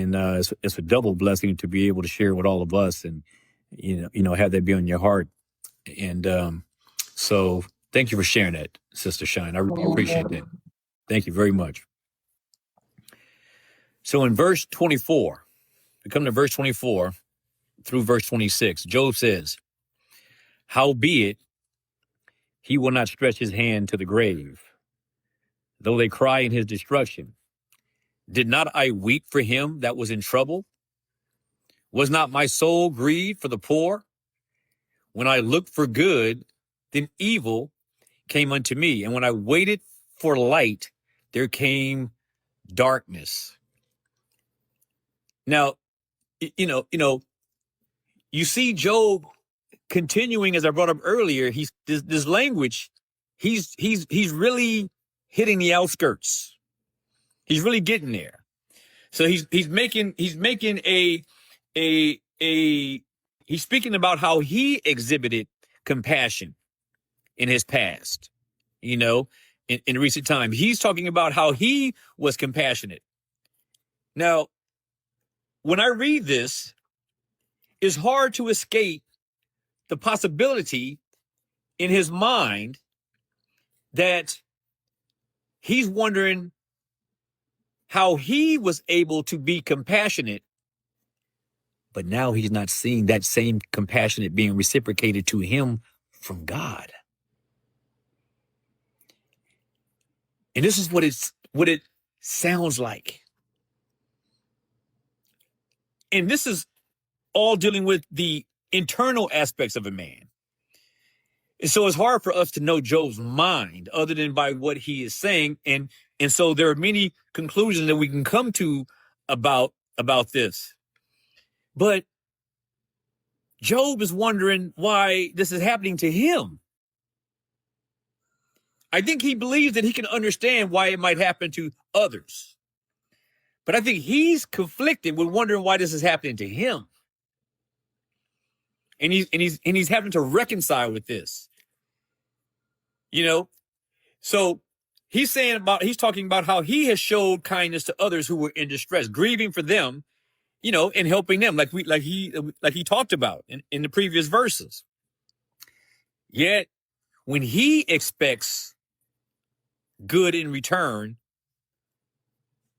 And it's a double blessing to be able to share with all of us, and have that be on your heart. And so thank you for sharing that, Sister Shine. I really appreciate that. Thank you very much. So in verse 24, we come to verse 24 through verse 26. Job says, "Howbeit he will not stretch his hand to the grave, though they cry in his destruction. Did not I weep for him that was in trouble? Was not my soul grieved for the poor? When I looked for good, then evil came unto me. And when I waited for light, there came darkness." Now, you see Job continuing, as I brought up earlier. He's this language. He's really hitting the outskirts. He's really getting there. So he's speaking about how he exhibited compassion in his past, in recent time. He's talking about how he was compassionate. Now, when I read this, it's hard to escape the possibility in his mind that he's wondering how he was able to be compassionate, but now he's not seeing that same compassionate being reciprocated to him from God. And this is what it sounds like. And this is all dealing with the internal aspects of a man. And so it's hard for us to know Job's mind other than by what he is saying. And so there are many conclusions that we can come to about this. But Job is wondering why this is happening to him. I think he believes that he can understand why it might happen to others. But I think he's conflicted with wondering why this is happening to him. And he's having to reconcile with this. So he's talking about how he has showed kindness to others who were in distress, grieving for them, and helping them, like he talked about in the previous verses. Yet when he expects good in return,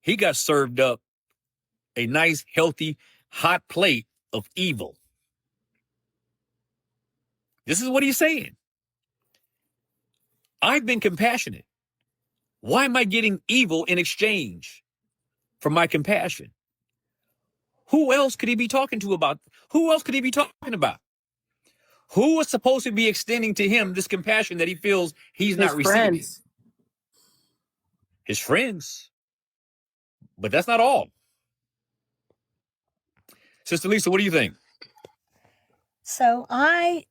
he got served up a nice, healthy, hot plate of evil. This is what he's saying. I've been compassionate. Why am I getting evil in exchange for my compassion? Who else could he be talking about? Who else could he be talking about? Who is supposed to be extending to him this compassion that he feels he's not receiving? His friends. But that's not all. Sister Lisa, what do you think? So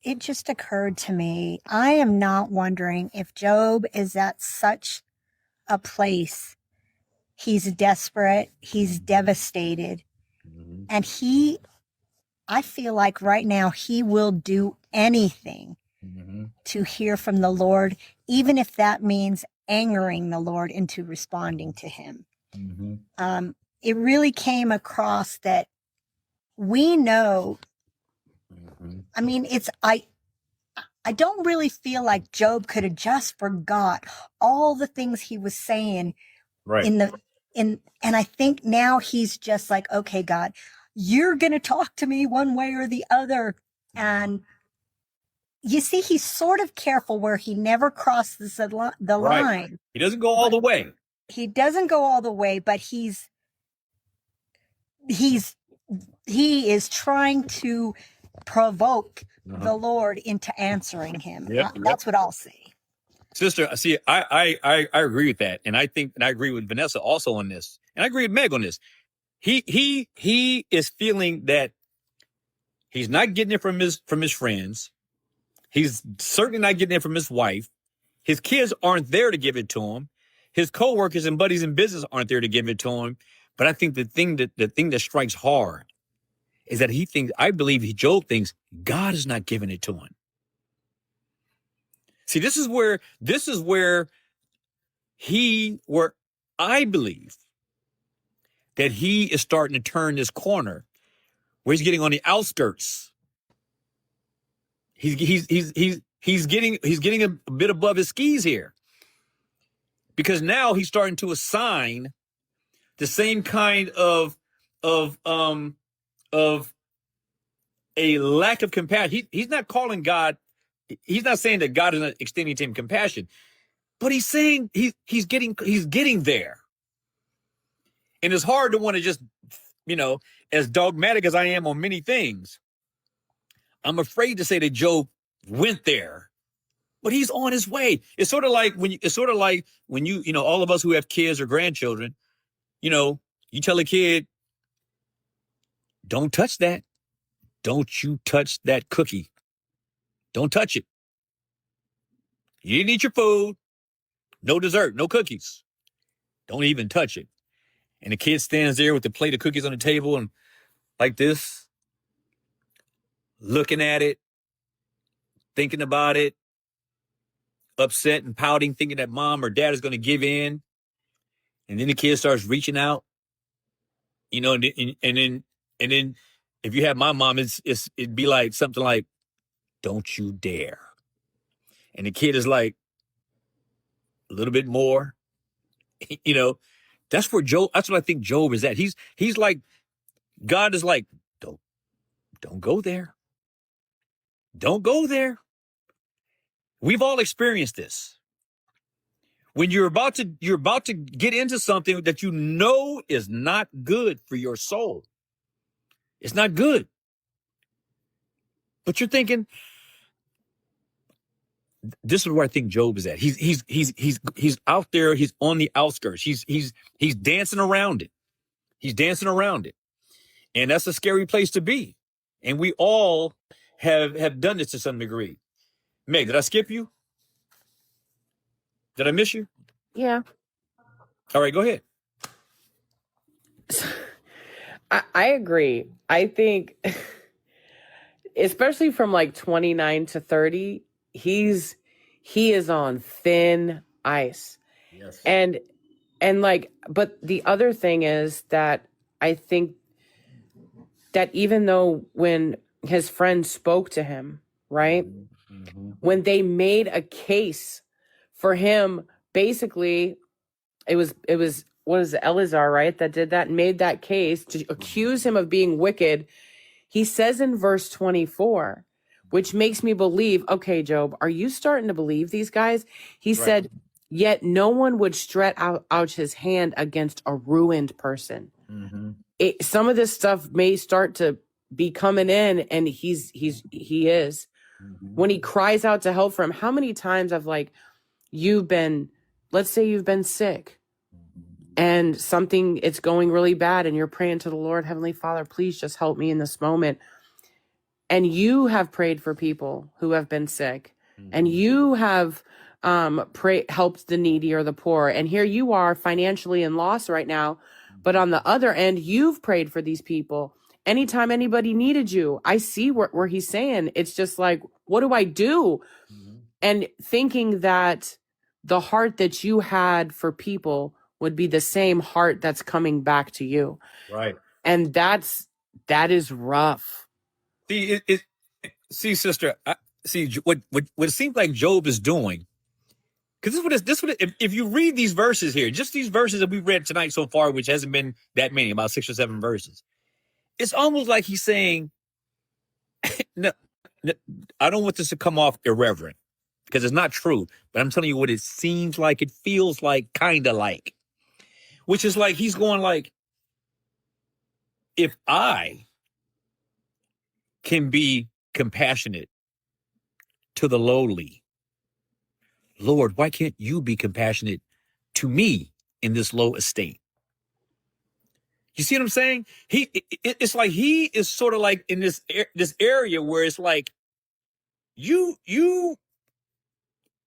it just occurred to me, I am not wondering if Job is at such a place. He's desperate, he's devastated, and I feel like right now he will do anything to hear from the Lord, even if that means angering the Lord into responding to him. It really came across that we know. I mean, I don't really feel like Job could have just forgot all the things he was saying. Right. And I think now he's just like, okay, God, you're going to talk to me one way or the other. And you see, he's sort of careful where he never crosses the line. He doesn't go all the way. He doesn't go all the way, but he is trying to provoke the Lord into answering him. That's what I'll say. Sister, see, I agree with that. And I agree with Vanessa also on this. And I agree with Meg on this. He is feeling that he's not getting it from his friends. He's certainly not getting it from his wife. His kids aren't there to give it to him. His coworkers and buddies in business aren't there to give it to him. But I think the thing that strikes hard is that Job thinks God is not giving it to him. See, this is where I believe that he is starting to turn this corner where he's getting on the outskirts. He's getting a bit above his skis here, because now he's starting to assign the same kind of a lack of compassion. He's not calling God. He's not saying that God is not extending to him compassion, but he's saying he's getting there. And it's hard to want to just, as dogmatic as I am on many things, I'm afraid to say that Job went there, but he's on his way. It's sort of like when you all of us who have kids or grandchildren, you tell a kid, don't touch that. Don't you touch that cookie. Don't touch it. You didn't eat your food. No dessert, no cookies. Don't even touch it. And the kid stands there with the plate of cookies on the table and like this, looking at it, thinking about it, upset and pouting, thinking that mom or dad is going to give in. And then the kid starts reaching out, and then if you have my mom, it'd be like something like, don't you dare. And the kid is like, a little bit more, that's where Job, that's what I think Job is at. He's like, God is like, don't go there. Don't go there. We've all experienced this. When you're about to get into something that you know is not good for your soul. It's not good. But you're thinking, this is where I think Job is at. He's out there, he's on the outskirts. He's dancing around it. He's dancing around it. And that's a scary place to be. And we all have done this to some degree. Meg, did I skip you? Did I miss you? Yeah. All right, go ahead. I agree. I think, especially from like 29 to 30, he is on thin ice. Yes. And like, but the other thing is that I think that even though when his friends spoke to him, right, when they made a case for him, basically, it was what is it, Eleazar, right, that did that and made that case to accuse him of being wicked. He says in verse 24, which makes me believe, okay, Job, are you starting to believe these guys? He said, yet no one would stretch out his hand against a ruined person. Some of this stuff may start to be coming in, and he is. When he cries out to help for him, how many times I've like, let's say you've been sick and it's going really bad and you're praying to the Lord, Heavenly Father, please just help me in this moment. And you have prayed for people who have been sick, and you have helped the needy or the poor. And here you are financially in loss right now. But on the other end, you've prayed for these people. Anytime anybody needed you, I see where he's saying, it's just like, what do I do? And thinking that the heart that you had for people would be the same heart that's coming back to you. Right. And that is rough. See, sister, what it seems like Job is doing, because if you read these verses here, just these verses that we've read tonight so far, which hasn't been that many, about 6 or 7 verses, it's almost like he's saying, no, I don't want this to come off irreverent, because it's not true, but I'm telling you what it seems like, it feels like, kind of like, which is like he's going like, if I can be compassionate to the lowly, Lord, why can't you be compassionate to me in this low estate? You see what I'm saying? It's like he is sort of like in this area where it's like, you,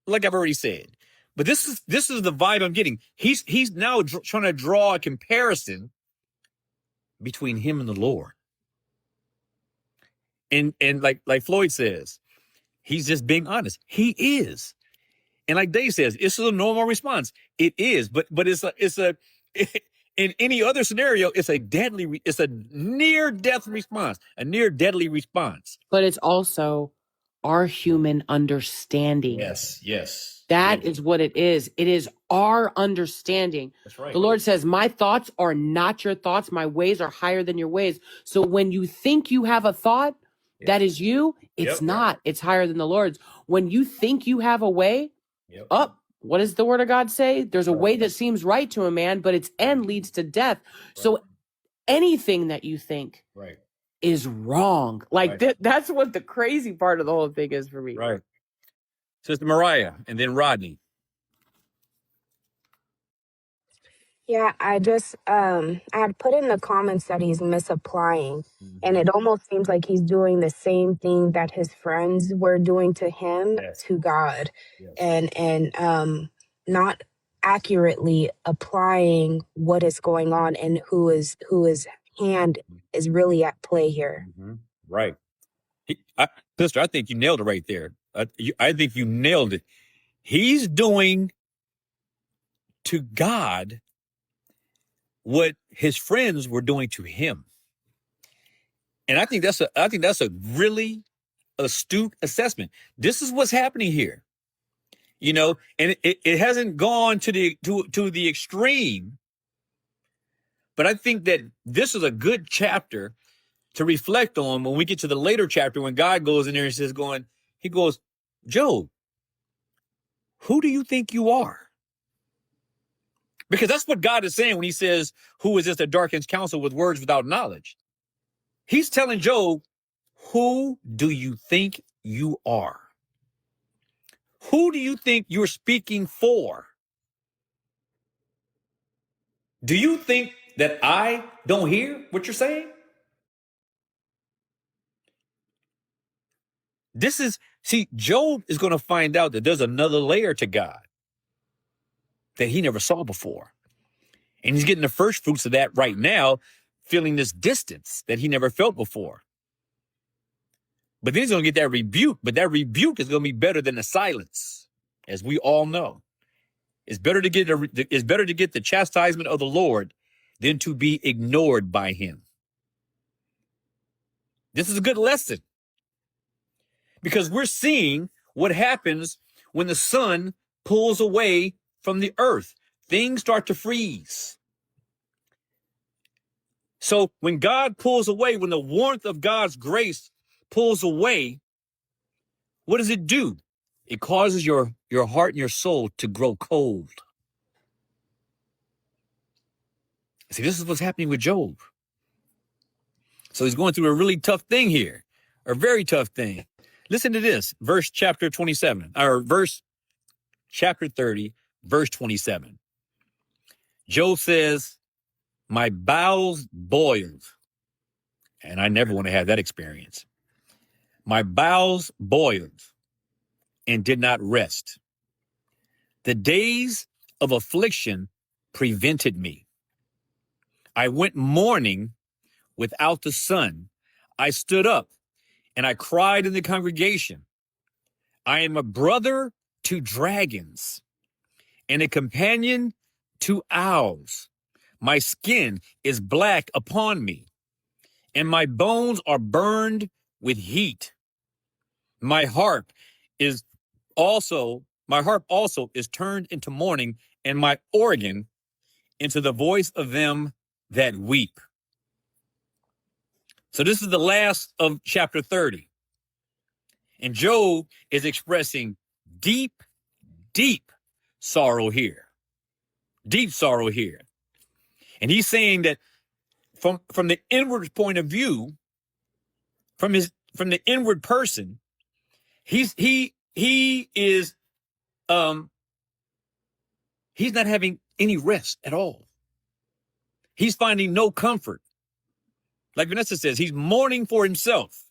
like I've already said, but this is the vibe I'm getting. He's now trying to draw a comparison between him and the Lord. And like Floyd says, he's just being honest. He is. And like Dave says, it's a normal response. It is, but it's In any other scenario, it's a near death response, a near deadly response. But it's also our human understanding. Yes. That is what it is. It is our understanding. That's right. The Lord says, my thoughts are not your thoughts. My ways are higher than your ways. So when you think you have a thought that is you, it's not. It's higher than the Lord's. When you think you have a way, what does the word of God say? There's a way that seems right to a man, but its end leads to death. So anything that you think is wrong. Like that's what the crazy part of the whole thing is for me. Right. Sister Mariah, and then Rodney. Yeah, I just I had put in the comments that he's misapplying, and it almost seems like he's doing the same thing that his friends were doing to him to God, and not accurately applying what is going on and whose hand is really at play here. Right. Sister, I think you nailed it right there. I think you nailed it. He's doing to God what his friends were doing to him. And I think that's a really astute assessment. This is what's happening here. You know, and it hasn't gone to the extreme, but I think that this is a good chapter to reflect on when we get to the later chapter, when God goes in there and says, he goes, Job, who do you think you are? Because that's what God is saying when he says, who is this that darkens counsel with words without knowledge? He's telling Job, who do you think you are? Who do you think you're speaking for? Do you think that I don't hear what you're saying? Job is going to find out that there's another layer to God that he never saw before. And he's getting the first fruits of that right now, feeling this distance that he never felt before. But then he's going to get that rebuke, but that rebuke is going to be better than the silence, as we all know. It's better to get the chastisement of the Lord than to be ignored by him. This is a good lesson, because we're seeing what happens when the sun pulls away from the earth. Things start to freeze. So when God pulls away, when the warmth of God's grace pulls away, what does it do? It causes your heart and your soul to grow cold. See, this is what's happening with Job. So he's going through a really tough thing here, a very tough thing. Listen to this, verse chapter 30, verse 27. Job says, my bowels boiled. And I never want to have that experience. My bowels boiled and did not rest. The days of affliction prevented me. I went mourning without the sun. I stood up and I cried in the congregation. I am a brother to dragons and a companion to owls. My skin is black upon me, and my bones are burned with heat. My harp also is turned into mourning, and my organ into the voice of them that weep. So this is the last of chapter 30. And Job is expressing deep, deep sorrow here. Deep sorrow here. And he's saying that from the inward point of view, from the inward person, he is he's not having any rest at all. He's finding no comfort. Like Vanessa says, he's mourning for himself.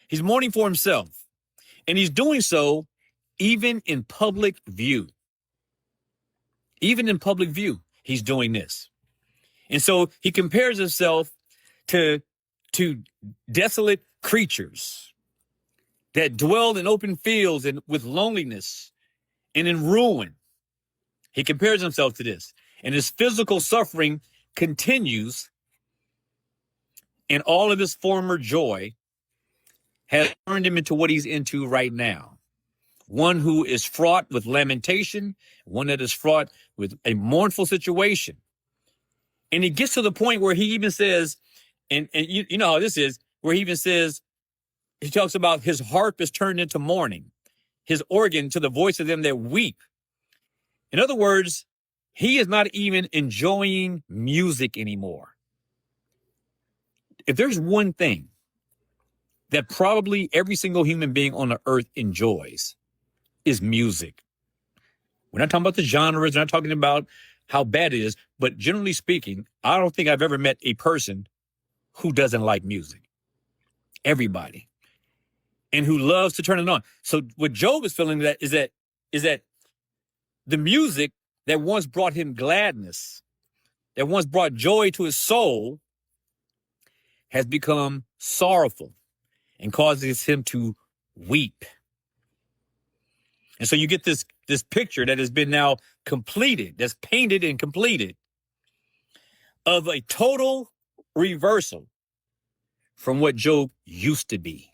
He's mourning for himself. And he's doing so even in public view. Even in public view, he's doing this. And so he compares himself to desolate creatures that dwell in open fields and with loneliness and in ruin. He compares himself to this. and his physical suffering continues, and all of his former joy has turned him into what he's into right now. One who is fraught with lamentation, one that is fraught with a mournful situation. And he gets to the point where he even says, and you know how this is, where he even says, he talks about his harp is turned into mourning, his organ to the voice of them that weep. In other words, he is not even enjoying music anymore. If there's one thing that probably every single human being on the earth enjoys, is music. We're not talking about the genres, we're not talking about how bad it is, but generally speaking, I don't think I've ever met a person who doesn't like music. Everybody. And who loves to turn it on. So what Job is feeling is that the music that once brought him gladness, that once brought joy to his soul, has become sorrowful and causes him to weep. And so you get this picture that has been now completed, that's painted and completed, of a total reversal from what Job used to be,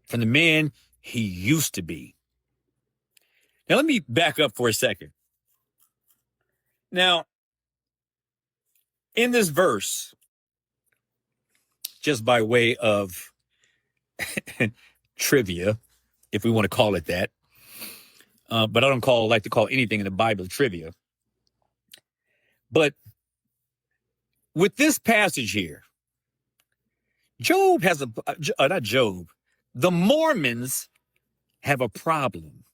from the man he used to be. Now, let me back up for a second. Now, in this verse, just by way of trivia, if we want to call it that, but I don't like to call anything in the Bible trivia. But with this passage here, Job has not Job, the Mormons have a problem.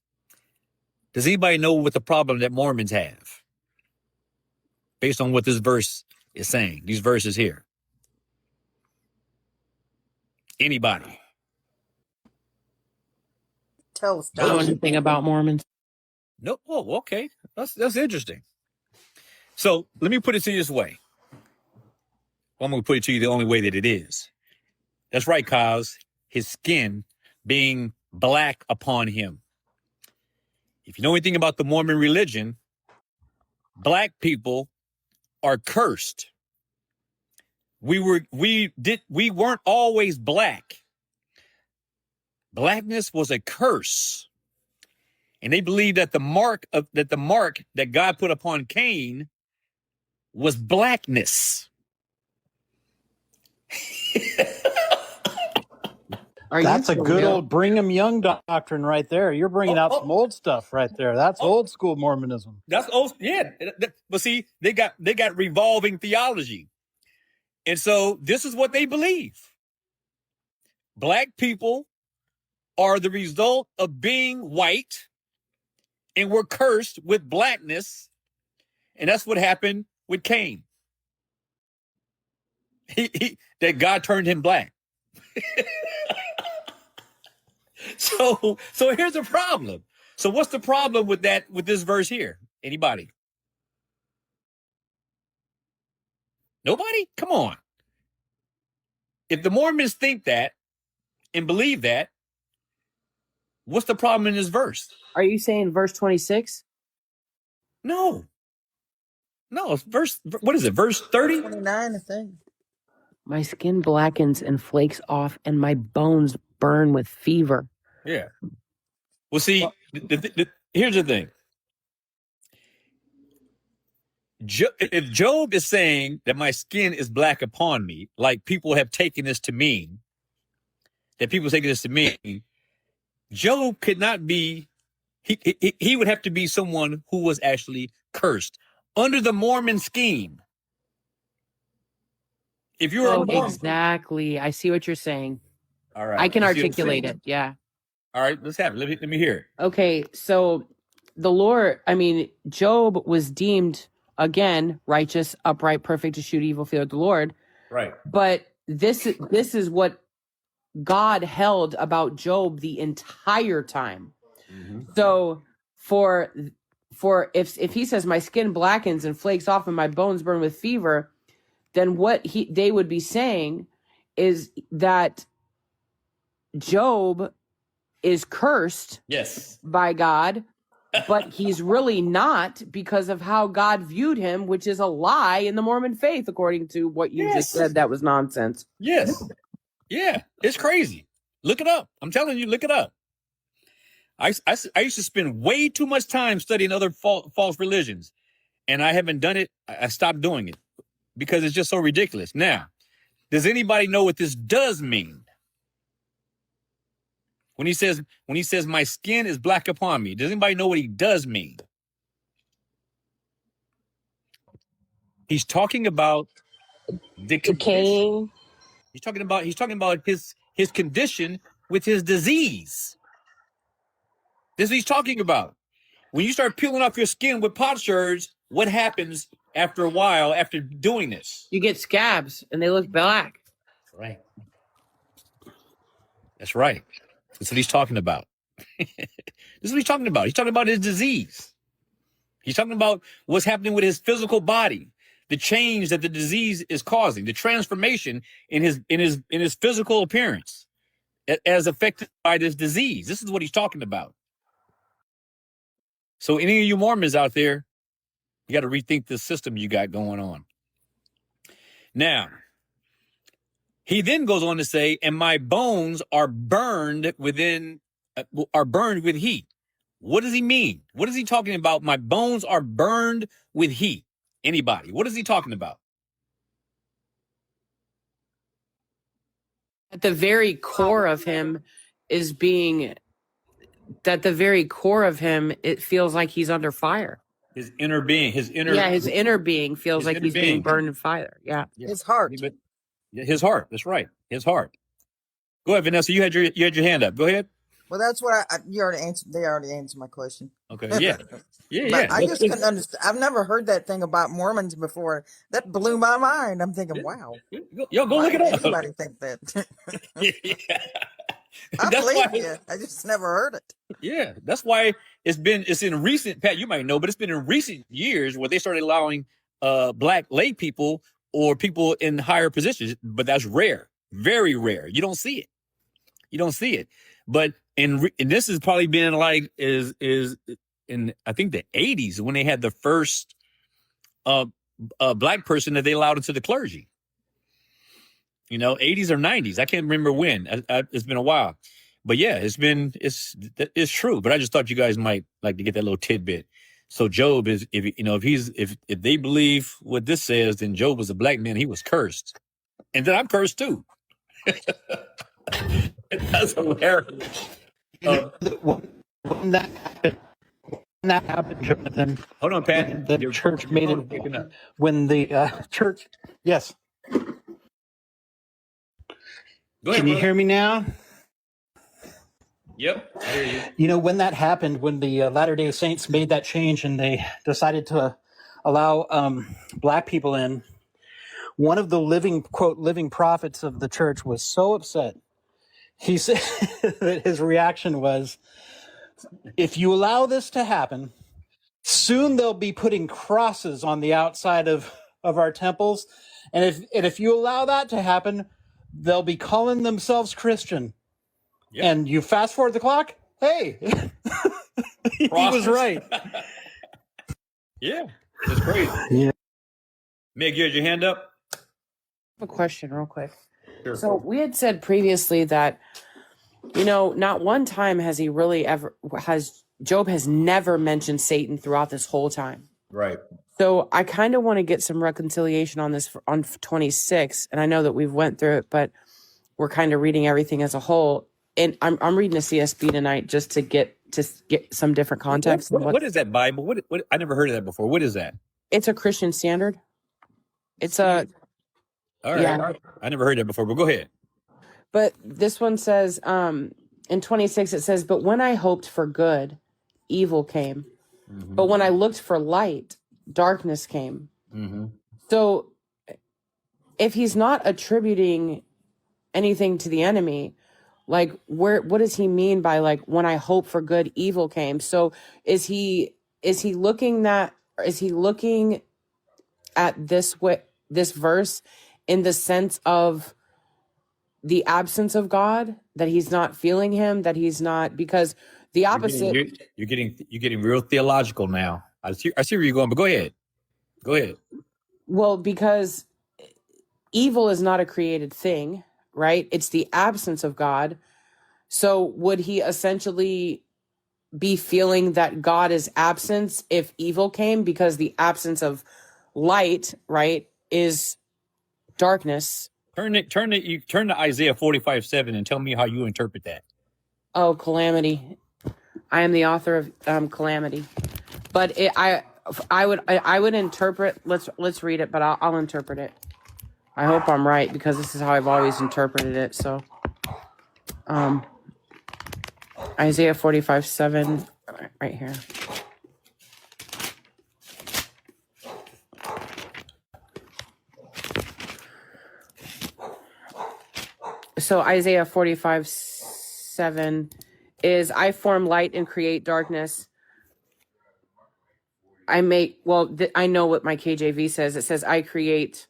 Does anybody know what the problem that Mormons have? Based on what this verse is saying, these verses here. Anybody? Tell us, I don't know Don. anything about Mormons. Nope. Oh, okay. That's interesting. So let me put it to you this way. Well, I'm going to put it to you the only way that it is. That's right, Kaz. His skin being black upon him. If you know anything about the Mormon religion, black people are cursed. We weren't always black. Blackness was a curse. And they believed that the mark that God put upon Cain was blackness. That's a good old Brigham Young doctrine right there. You're bringing out some old stuff right there. That's old school Mormonism. That's old, yeah. But see, they got revolving theology, and so this is what they believe: black people are the result of being white, and we're cursed with blackness, and that's what happened with Cain. That God turned him black. So here's the problem. So what's the problem with this verse here? Anybody? Nobody? Come on. If the Mormons think that and believe that, what's the problem in this verse? Are you saying verse 26? No, it's what is it? Verse 30? 29, I think. My skin blackens and flakes off, and my bones burn with fever. Yeah. Well, see, here's the thing. If Job is saying that my skin is black upon me, like people have taken this to mean, Job could not be, he would have to be someone who was actually cursed under the Mormon scheme. If you're a Mormon, exactly. I see what you're saying. All right. I can articulate it. Yeah. All right, let's have it. Let me hear it. Okay, so Job was deemed, again, righteous, upright, perfect, to shoot evil, fear the Lord. Right. But this is what God held about Job the entire time. Mm-hmm. So for if he says my skin blackens and flakes off and my bones burn with fever, then what they would be saying is that Job is cursed, yes, by God, but he's really not, because of how God viewed him, which is a lie in the Mormon faith, according to what you just said. That was nonsense. Yes. Yeah, it's crazy. Look it up. I'm telling you, look it up. I used to spend way too much time studying other false religions, and I haven't done it. I stopped doing it because it's just so ridiculous. Now, does anybody know what this does mean? When he says, my skin is black upon me, does anybody know what he does mean? He's talking about the Decaying. He's talking about his condition with his disease. This is what he's talking about. When you start peeling off your skin with potsherds, what happens after a while after doing this? You get scabs and they look black. Right. That's right. That's what he's talking about. This is what he's talking about. He's talking about his disease. He's talking about what's happening with his physical body, the change that the disease is causing, the transformation in his physical appearance as affected by this disease. This is what he's talking about. So any of you Mormons out there, you got to rethink the system you got going on. Now, he then goes on to say, and my bones are burned with heat. What does he mean? What is he talking about? My bones are burned with heat. Anybody? What is he talking about? At the very core of him is being, that the very core of him, it feels like he's under fire. His inner being, his inner being feels like he's being burned in fire. Yeah. His heart. His heart. That's right. His heart. Go ahead, Vanessa. You had your hand up. Go ahead. Well, that's what you already answered. They already answered my question. Okay. Yeah. But I just couldn't understand. I've never heard that thing about Mormons before. That blew my mind. I'm thinking, wow. Yo, go look it up. Anybody think that? Yeah. I believe you. I just never heard it. Yeah, that's why it's in recent, Pat, you might know, but it's been in recent years where they started allowing black lay people or people in higher positions, but that's rare, very rare. You don't see it. But and this has probably been like is in I think the 80s when they had the first black person that they allowed into the clergy. 80s or 90s. I can't remember when. It's been a while. But yeah, it's true. But I just thought you guys might like to get that little tidbit. So Job is, if they believe what this says, then Job was a black man. He was cursed, and then I'm cursed too. That's hilarious. When that happened, Jonathan. Hold on, Pat. The church made it. When the church, yes. Go ahead, Can you hear me now? Yep, I hear you. When that happened, when the Latter-day Saints made that change and they decided to allow black people in, one of the living prophets of the church was so upset. He said that his reaction was, if you allow this to happen, soon they'll be putting crosses on the outside of our temples. And if you allow that to happen, they'll be calling themselves Christian. Yep. And you fast forward the clock, hey, he was right. Yeah, that's crazy. Yeah. Meg, you had your hand up? I have a question real quick. Sure. So we had said previously that, not one time has Job has never mentioned Satan throughout this whole time. Right. So I kind of want to get some reconciliation on this on 26. And I know that we've went through it, but we're kind of reading everything as a whole. And I'm reading a CSB tonight just to get some different context. What is that Bible? What I never heard of that before. What is that? It's a Christian Standard. It's all right. Yeah. I never heard that before, but go ahead. But this one says, in 26, it says, but when I hoped for good, evil came. Mm-hmm. But when I looked for light, darkness came. Mm-hmm. So if he's not attributing anything to the enemy, like what does he mean by like, when I hope for good, evil came? So is he looking at this verse in the sense of the absence of God, that he's not feeling him, that he's not, because The opposite. You're getting real theological now. I see where you're going, but go ahead. Go ahead. Well, because evil is not a created thing, right? It's the absence of God. So would he essentially be feeling that God is absent if evil came? Because the absence of light, right, is darkness. Turn to Isaiah 45:7 and tell me how you interpret that. Oh, calamity. I am the author of calamity. But I would interpret, let's read it, but I'll interpret it. I hope I'm right, because this is how I've always interpreted it. So Isaiah 45:7 right here. So Isaiah 45:7 is, I form light and create darkness. I make, well, I know what my KJV says. It says, I create,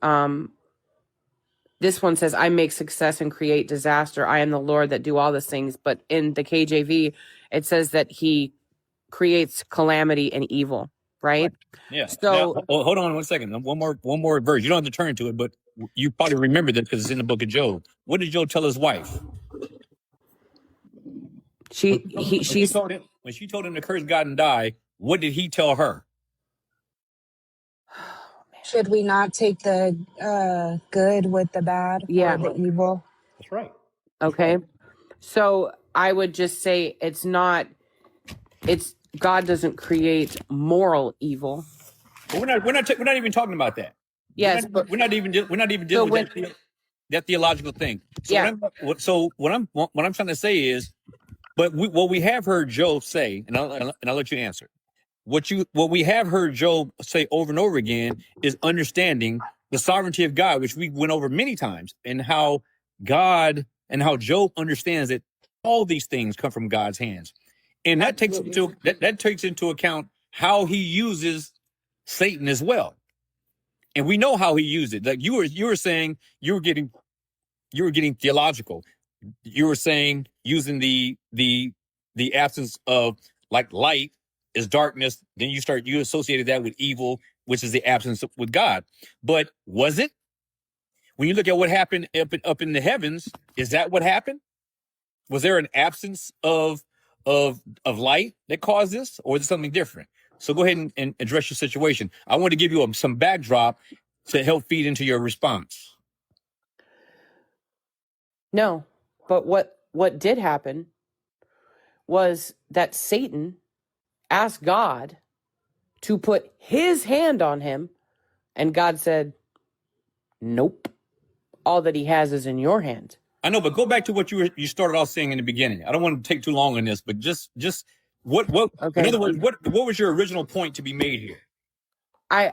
this one says, I make success and create disaster. I am the Lord that do all these things. But in the KJV, it says that he creates calamity and evil, right? Yeah. So now, hold on 1 second. One more verse. You don't have to turn to it, but you probably remember that because it's in the book of Job. What did Job tell his wife? when she told him to curse God and die, what did he tell her? Should we not take the good with the bad Yeah. or the evil? That's right. Okay. So I would just say God doesn't create moral evil. But we're not even talking about that. Yes, we're not even dealing with that theological thing. So Yeah. what I'm trying to say is, but what we have heard Job say, and I'll let you answer. What we have heard Job say over and over again is understanding the sovereignty of God, which we went over many times, and how Job understands that all these things come from God's hands, and that takes into account how he uses Satan as well. And we know how he used it. Like you were saying, you were getting theological. You were saying using the absence of like light is darkness. Then you associated that with evil, which is the absence with God. But was it? When you look at what happened up in the heavens, is that what happened? Was there an absence of light that caused this, or is it something different? So go ahead and address your situation. I want to give you some backdrop to help feed into your response. No, but what did happen was that Satan asked God to put his hand on him, and God said, nope. All that he has is in your hand. I know, but go back to what you started off saying in the beginning. I don't want to take too long on this, but just what Okay. In other words, what was your original point to be made here? I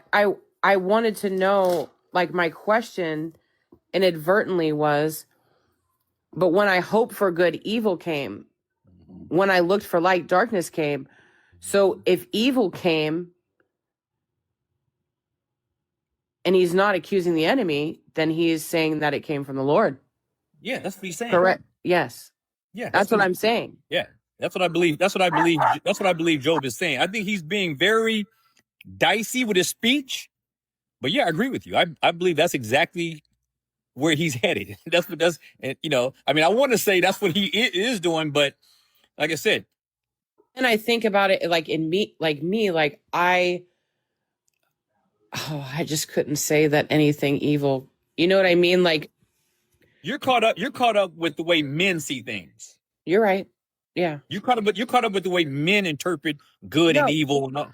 wanted to know, like, my question inadvertently was, but when I hoped for good, evil came. When I looked for light, darkness came. So if evil came and he's not accusing the enemy, then he is saying that it came from the Lord. Yeah, that's what he's saying. Correct. Yes. Yeah, That's what I'm saying. Yeah, that's what I believe. That's what I believe Job is saying. I think he's being very dicey with his speech, but yeah, I agree with you. I believe that's exactly where he's headed. And I mean, I want to say that's what he is doing, but like I said, and I think about it like I just couldn't say that anything evil. You know what I mean? Like, you're caught up with the way men see things. You're right. Yeah. You're caught up with the way men interpret good and evil. No,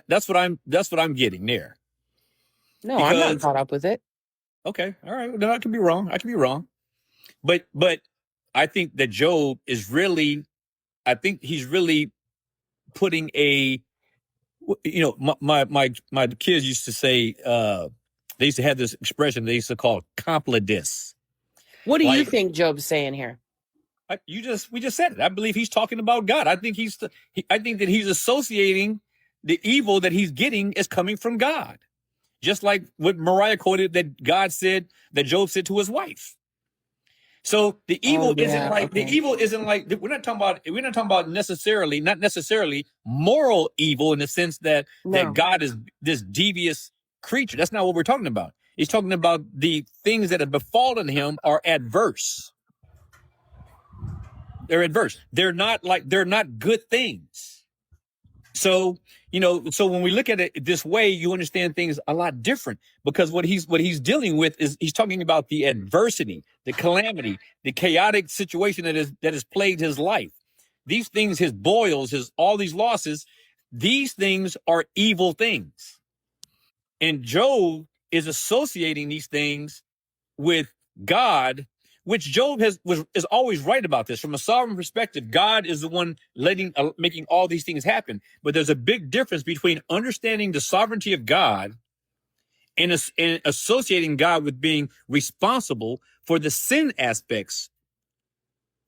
that's what I'm getting there. No, I'm not caught up with it. Okay. All right. Then I can be wrong. But I think that Job is really, he's really putting my kids used to say, they used to have this expression they used to call compledis. What do you think Job's saying here? We just said it. I believe he's talking about God. I think I think that he's associating the evil that he's getting is coming from God. Just like what Mariah quoted that Job said to his wife. So the evil Oh, isn't yeah, like the okay. evil isn't like we're not talking about necessarily not necessarily moral evil in the sense that No. God is this devious creature. That's not what we're talking about. He's talking about the things that have befallen him are adverse. They're adverse. They're not good things. So, so when we look at it this way, you understand things a lot different, because what he's dealing with is he's talking about the adversity, the calamity, the chaotic situation that has plagued his life. These things, his boils, his all these losses, these things are evil things. And Job is associating these things with God, which Job is always right about this. From a sovereign perspective, God is the one making all these things happen. But there's a big difference between understanding the sovereignty of God and associating God with being responsible for the sin aspects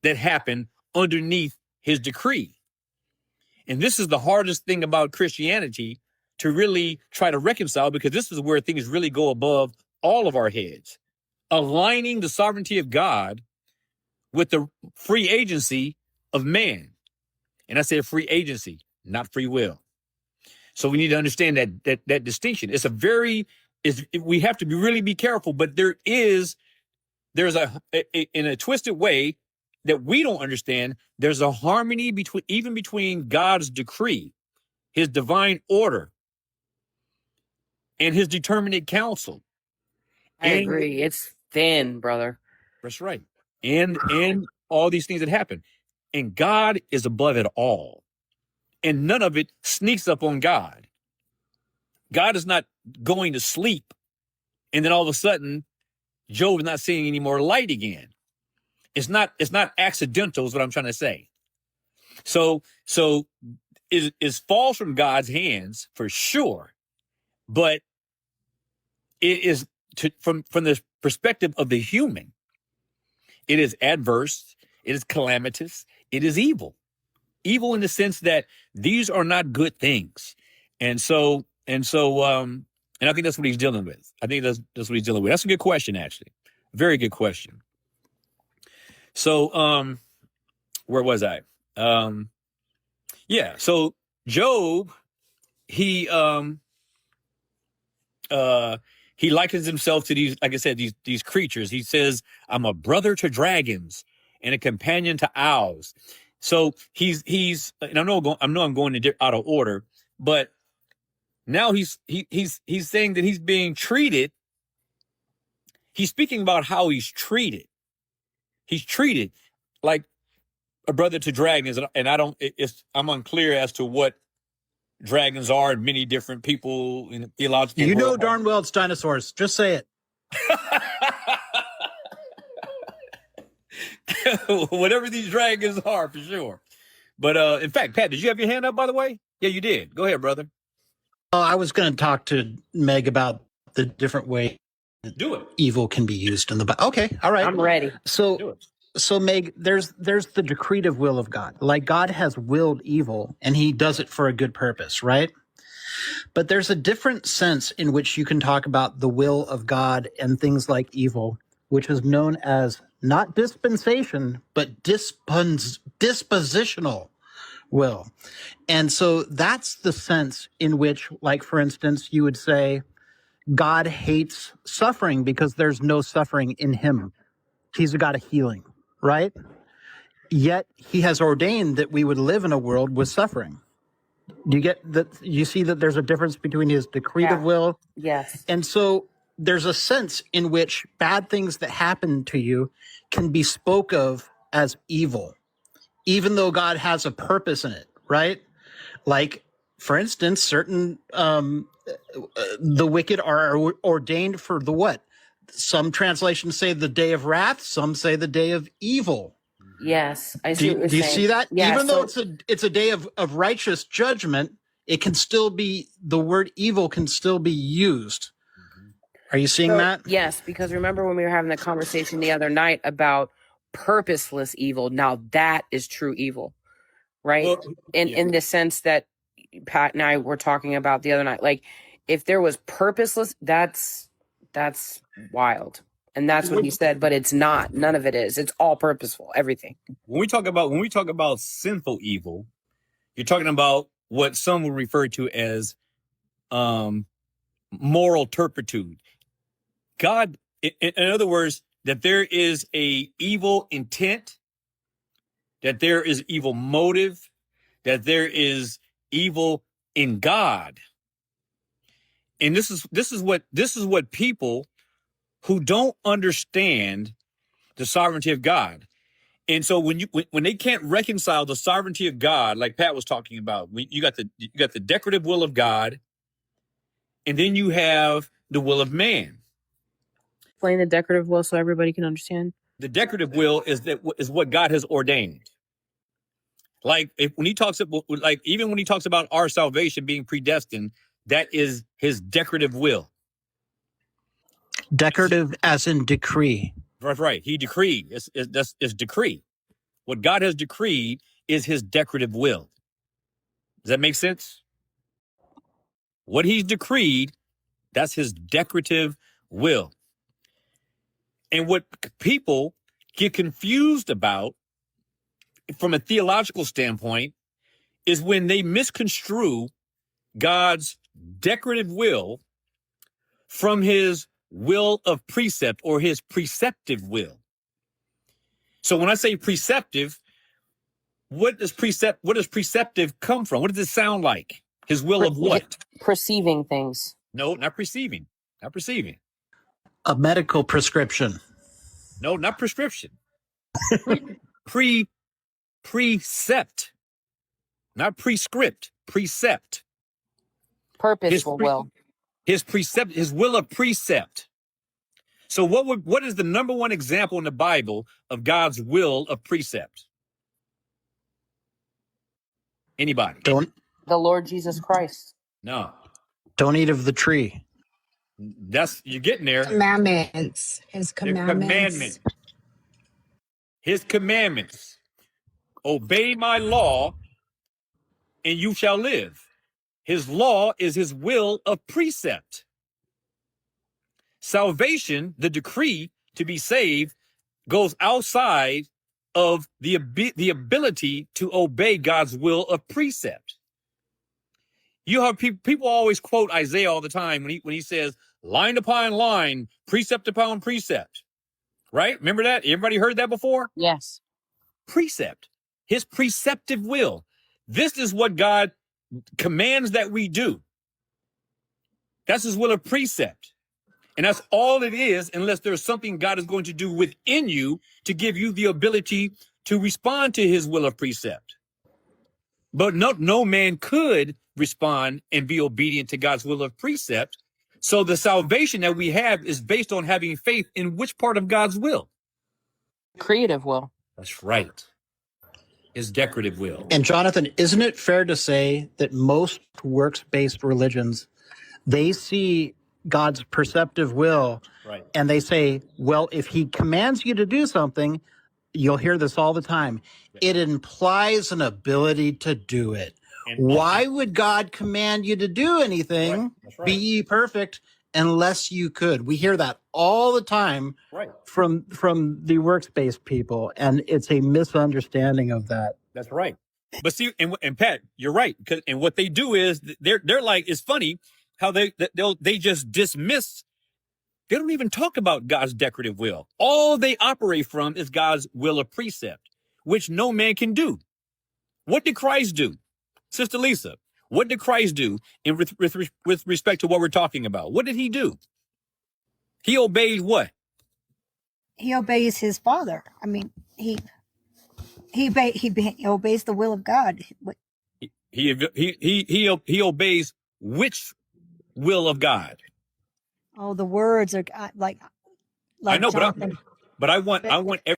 that happen underneath his decree. And this is the hardest thing about Christianity to really try to reconcile, because this is where things really go above all of our heads. Aligning the sovereignty of God with the free agency of man. And I said free agency, not free will. So we need to understand that distinction. We have to really be careful, but there's in a twisted way that we don't understand, there's a harmony between God's decree, his divine order, and his determinate counsel. I agree. It's thin, brother. That's right. And all these things that happen. And God is above it all. And none of it sneaks up on God. God is not going to sleep, and then all of a sudden, Job is not seeing any more light again. It's not accidental, is what I'm trying to say. So it falls from God's hands for sure, but it is from the perspective of the human. It is adverse. It is calamitous. It is evil. Evil in the sense that these are not good things. And I think that's what he's dealing with. I think that's what he's dealing with. That's a good question, actually. Very good question. So, where was I? Yeah. So Job, he likens himself to these, like I said, these creatures. He says, I'm a brother to dragons and a companion to owls. So he's, and I know I'm going out of order, but now he's saying that he's being treated. He's speaking about how he's treated. He's treated like a brother to dragons, and I'm unclear as to what dragons are, and many different people in the theological world. You know darn well it's dinosaurs. Just say it. Whatever these dragons are, for sure. But in fact, Pat, did you have your hand up, by the way? Yeah, you did. Go ahead, brother. I was going to talk to Meg about the different way Do it. Evil can be used in the Bible. Okay, all right. I'm ready. So Meg, there's the decretive will of God. Like God has willed evil, and he does it for a good purpose, right? But there's a different sense in which you can talk about the will of God and things like evil, which is known as not dispensation, but dispositional will. And so that's the sense in which, like, for instance, you would say God hates suffering because there's no suffering in him. He's a God of healing, right? Yet he has ordained that we would live in a world with suffering. Do you get that? You see that there's a difference between his decretive will? Yes. And so there's a sense in which bad things that happen to you can be spoke of as evil, even though God has a purpose in it, right? Like, for instance, certain the wicked are ordained for the what? Some translations say the day of wrath. Some say the day of evil. Yes, I see what you're Do you saying. see that? Yeah, Even though it's a day of righteous judgment, it can still be, the word evil can still be used. Are you seeing that? Yes, because remember when we were having the conversation the other night about purposeless evil. Now that is true evil, right? Well, in the sense that Pat and I were talking about the other night. Like, if there was purposeless, that's wild. And that's what he said, but it's not. None of it is. It's all purposeful, everything. When we talk about sinful evil, you're talking about what some would refer to as moral turpitude. God, in other words, that there is a evil intent, that there is evil motive, that there is evil in God. And this is what people who don't understand the sovereignty of God. And so when they can't reconcile the sovereignty of God, like Pat was talking about, you got the decorative will of God, and then you have the will of man. Explain the decorative will so everybody can understand. The decorative will is what God has ordained. Like when he talks about, like even when he talks about our salvation being predestined, that is his decorative will. Decorative as in decree. Right. He decreed. It's decree. What God has decreed is his decorative will. Does that make sense? What he's decreed, that's his decorative will. And what people get confused about from a theological standpoint is when they misconstrue God's decorative will from his will of precept or his preceptive will. So when I say preceptive, what does preceptive come from? What does it sound like? His will of what? Perceiving things. No, not perceiving. Not perceiving. A medical prescription. No, not prescription. Precept. Not prescript. Precept. Purposeful will. His precept, his will of precept. So what is the number one example in the Bible of God's will of precept? Anybody? The Lord Jesus Christ. No. Don't eat of the tree. You're getting there. Commandments. His commandments. His commandments. Obey my law and you shall live. His law is his will of precept. Salvation, the decree to be saved, goes outside of the ability to obey God's will of precept. You have people always quote Isaiah all the time when he says line upon line, precept upon precept. Right? Remember that? Everybody heard that before? Yes. Precept. His preceptive will. This is what God commands that we do. That's his will of precept. And that's all it is, unless there's something God is going to do within you to give you the ability to respond to his will of precept. But no man could respond and be obedient to God's will of precept. So the salvation that we have is based on having faith in which part of God's will? Creative will. That's right. His decorative will. And Jonathan, isn't it fair to say that most works-based religions, they see God's perceptive will, right, and they say, well, if he commands you to do something, you'll hear this all the time, it implies an ability to do it. Why would God command you to do anything, right. That's right, be ye perfect, unless you could? We hear that all the time, right, from the works-based people, and it's a misunderstanding of that. That's right. But see, and Pat, you're right. And what they do is they're like, it's funny how they just dismiss. They don't even talk about God's decorative will. All they operate from is God's will of precept, which no man can do. What did Christ do? Sister Lisa, what did Christ do with respect to what we're talking about? What did he do? He obeyed what? He obeys his Father. I mean, he obeys the will of God. He obeys which will of God? Oh, the words are like I know, Jonathan. but I want